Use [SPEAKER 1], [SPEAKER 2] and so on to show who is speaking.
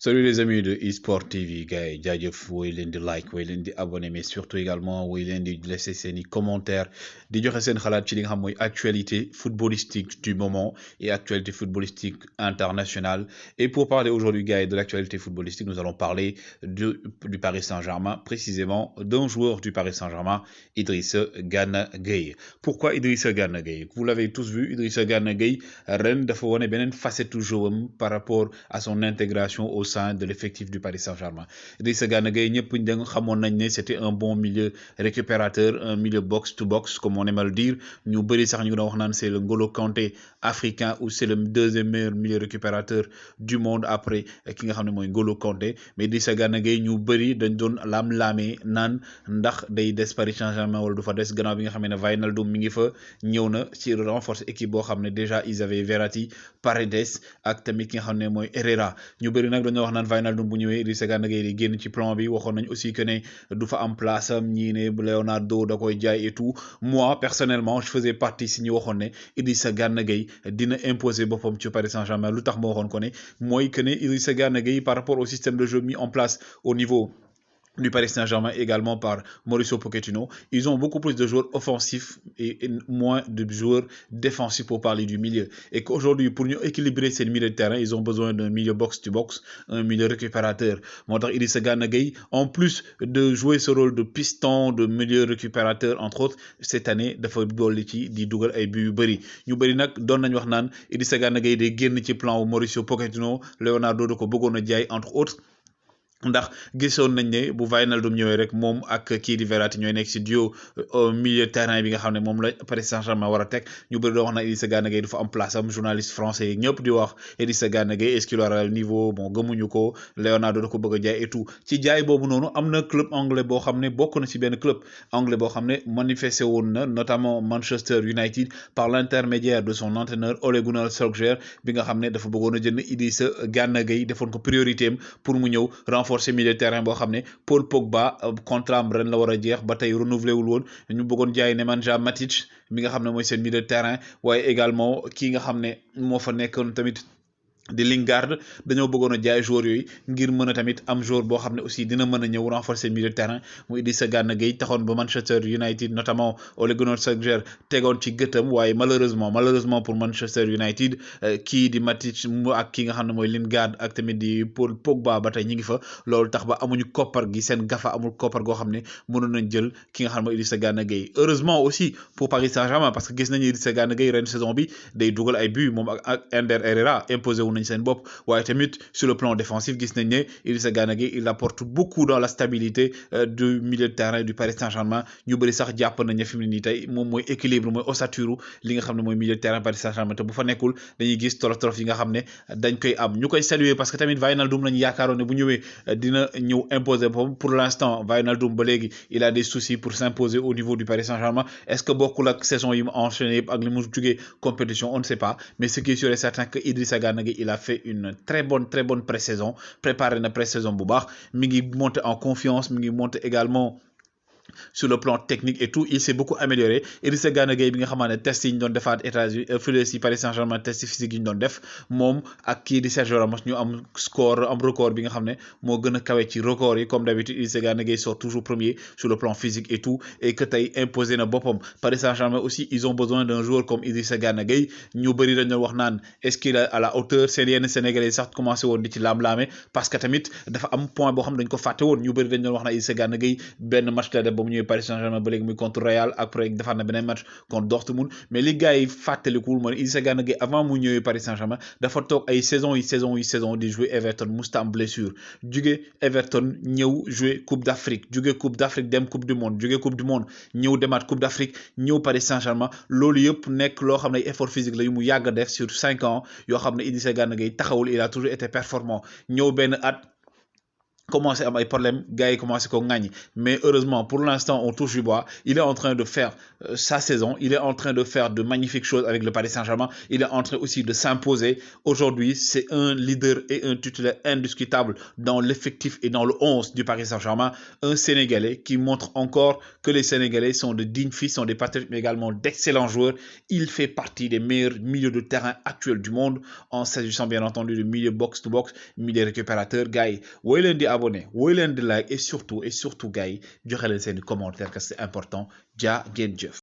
[SPEAKER 1] Salut les amis de eSport TV gars yi jaajëf woy leen di like woy leen di abonné mais surtout également woy leen di laisser seeni commentaires di joxe seen xalaat ci li nga xam mooy actualité footballistique du moment et actualité footballistique internationale. Et pour parler aujourd'hui gars yi de l'actualité footballistique, nous allons parler du Paris Saint-Germain, précisément d'un joueur du Paris Saint-Germain, Idrissa Gana Gueye. Pourquoi Idrissa Gana Gueye? Vous l'avez tous vu, Idrissa Gana Gueye ren dafa wone beneen facette joueur par rapport à son intégration au sein de l'effectif du Paris Saint-Germain. Idrissa Gana Gueye ñëpp xamoon nañ ne c'était un bon milieu récupérateur, un milieu box to box comme on aime à le dire. Ñu bëri sax ñu doon wax naan c'est le N'Golo Kanté africain ou c'est le deuxième meilleur milieu récupérateur du monde après ki nga xam ne mooy N'Golo Kanté. Mais Idrissa Gana Gueye ñu bëri dañ doon laam-laamee naan ndax day des Paris Saint-Germain wala du fa des gannaaw bi nga xam ne Wijnaldum mi ngi fa ñëw na ci renforcer équipe boo xam ne déjà ils avaient Verratti, Paredes ak tamit ki nga xam ne mooy Herrera. Ñu bëri nag dañoo wax naan Wijnaldum bu ñëwee Idrissa Gana Gueye di génn ci plan bi. Waxoon nañ aussi que ne du fa am place am ñii ne Leonardo da koy jaay et tout. Moi personnellement je faisais partie si ñu waxoon ne Idrissa Gana Gueye dina imposer boppam ci Paris Saint-Germain. Lu tax ma waxoon ko ne mooy que ne Idrissa Gana Gueye par rapport au système de jeu mis en place au niveau du Paris Saint-Germain, également par Mauricio Pochettino, ils ont beaucoup plus de joueurs offensifs et moins de joueurs défensifs pour parler du milieu. Et qu'aujourd'hui, pour mieux équilibrer ces milieux de terrain, ils ont besoin d'un milieu box-to-box, un milieu récupérateur. Montar Idrissa Gana Gueye, en plus de jouer ce rôle de piston, de milieu récupérateur, entre autres, cette année, dafa dolli ci di dugal ay but yu bëri. Ñu bëri nag doon nañ wax naan Idrissa Gana Gueye day génn ci plan wu Mauricio Pochettino, Leonardo da ko bëggoon a jaay, entre autres. Ndax gisoon nañ ne bu Wijnaldum ñëwee rek moom ak kii di Verratti ñooy nekk ci duo au milieu terrain bi nga xam ne moom la Paris Saint-Germain war a teg. Ñu bëri doo wax na Idrissa Gana Gueye du fa am place am. Journaliste français yi ñëpp di wax Idrissa Gana Gueye est-ce qu'il aura le niveau, bon gëmuñu ko. Leonardo da ko bëgg a jaay et tout. Ci jaay boobu noonu am na club anglais boo xam ne bokk na ci benn club anglais boo xam ne manifesté woon na, notamment Manchester United, par l'intermédiaire de son entraîneur Ole Gunnar Solskjaer bi nga xam ne dafa bëggoon a jënd Idrissa Gana Gueye, defoon ko priorité am pour mu ñëw renforcer milieu de terrain boo xam ne Paul Pogba contrat am ren la war a jeex ba tey renouvelé wul woon. Ñu bëggoon jaay Nemanja Matic mi nga xam ne mooy seen milieu de terrain, waaye également kii nga xam ne moo fa nekkoon tamit di Lingard. Dañoo bëggoon a jaay joueurs yooyu ngir mën a tamit am joueur boo xam ne aussi dina mën a ñëw renforcer milieu de terrain mu Idrissa Gana Gueye. Taxoon ba Manchester United, notamment Ole Gunnar Solskjaer, tegoon ci gëtam, waaye malheureusement pour Manchester United, kii di Matic mu ak ki nga xam ne mooy Lingard ak tamit di Paul Pogba ba tey ñi ngi fa. Loolu tax ba amuñu koppar gi, seen gafa amul koppar goo xam ne mënoon nañ jël ki nga xam ne mooy Idrissa Gana Gueye. Heureusement aussi pour Paris Saint-Germain, parce que gis nañu Idrissa Gana Gueye ren saison bi day dugal ay but moom ak Ander Herrera imposé nañ seen bopp. Waaye tamit sur le plan défensif gis nañ ne Idrissa Gana Gueye il apporte beaucoup dans la stabilité du milieu de terrain du Paris Saint-Germain. Ñu bëri sax jàpp nañ ne fi mu ne nii tey moom mooy équilibre, mooy ossature li nga xam ne mooy milieu de terrain Paris Saint-Germain. Te bu fa nekkul dañuy gis torof yi nga xam ne dañ koy am. Ñu koy saluer parce que tamit Wijnaldum lañu yaakaaroon ne bu ñëwee dina ñëw imposer boppam. Pour l'instant Wijnaldum ba léegi il a des soucis pour s'imposer au niveau du Paris Saint-Germain. Est-ce que bokkul ak saison yi mu enchaîné yëpp ak li mu jugee compétition, on ne sait pas. Mais ce qui est sûr et certain que Idrissa Gana Gueye il a fait une très bonne pré-saison, préparé na pré-saison bu baax, mi ngi monter en confiance, mi ngi monter également sur le plan technique et tout. Il s'est beaucoup amélioré. Idrissa Gana Gueye bi nga xamante ne test yi ñu doon defaat États-Unis fële si Paris Saint-Germain, test physique yi ñu doon def, moom ak kii di Sergio Ramos ñu am score, am record bi nga xam ne moo gën a kawe ci record yi. Comme d'habitude Idrissa Gana Gueye sort toujours premier sur le plan physique et tout, et que tey imposé na boppam. Paris Saint-Germain aussi ils ont besoin d'un joueur comme Idrissa Gana Gueye. Ñu bëri dañu wax naan est-ce qu'il est à la hauteur. Seen yenn Sénégalais sax commencé woon di ci laam-laame parce que tamit dafa am point boo xam dañ ko fàtte woon. Ñu bëri dañu wax na Idrissa Gana Gueye benn match la def ba mu ñëwee Paris Saint-Germain ba léegi muy contre Real, après defaat na beneen match contre Dortmund. Mais li gars yi fàttalikul mooy Idrissa Gana Gueye avant mu ñëwee Paris Saint-Germain dafa toog ay saison di jouer Everton, musta am blessure. Jóge Everton ñëw jouer Coupe d'Afrique, jóge Coupe d'Afrique dem Coupe du Monde, jóge Coupe du Monde ñëw demaat Coupe d'Afrique, ñëw Paris Saint-Germain. Loolu yëpp nekk loo xam ne effort physique la yu mu yàgg a def sur 5 ans yoo xam ne Idrissa Gana Gueye taxawul, il a toujours été performant. Ñëw benn at commencé à avoir des problèmes, gars yi commencé ko ŋàññi mais heureusement pour l'instant on touche du bois, il est en train de faire sa saison, il est en train de faire de magnifiques choses avec le Paris Saint-Germain, il est en train aussi de s'imposer. Aujourd'hui c'est un leader et un titulaire indiscutable dans l'effectif et dans le 11 du Paris Saint-Germain, un Sénégalais qui montre encore que les Sénégalais sont de dignes fils, sont des patriotes mais également d'excellents joueurs. Il fait partie des meilleurs milieux de terrain actuels du monde en s'agissant bien entendu de milieu box-to-box, milieu récupérateur. Gars yi woy leen di abonné woy leen di like et surtout gars yi joxe leen seen commentaire que c'est important jaa ngeen jëf.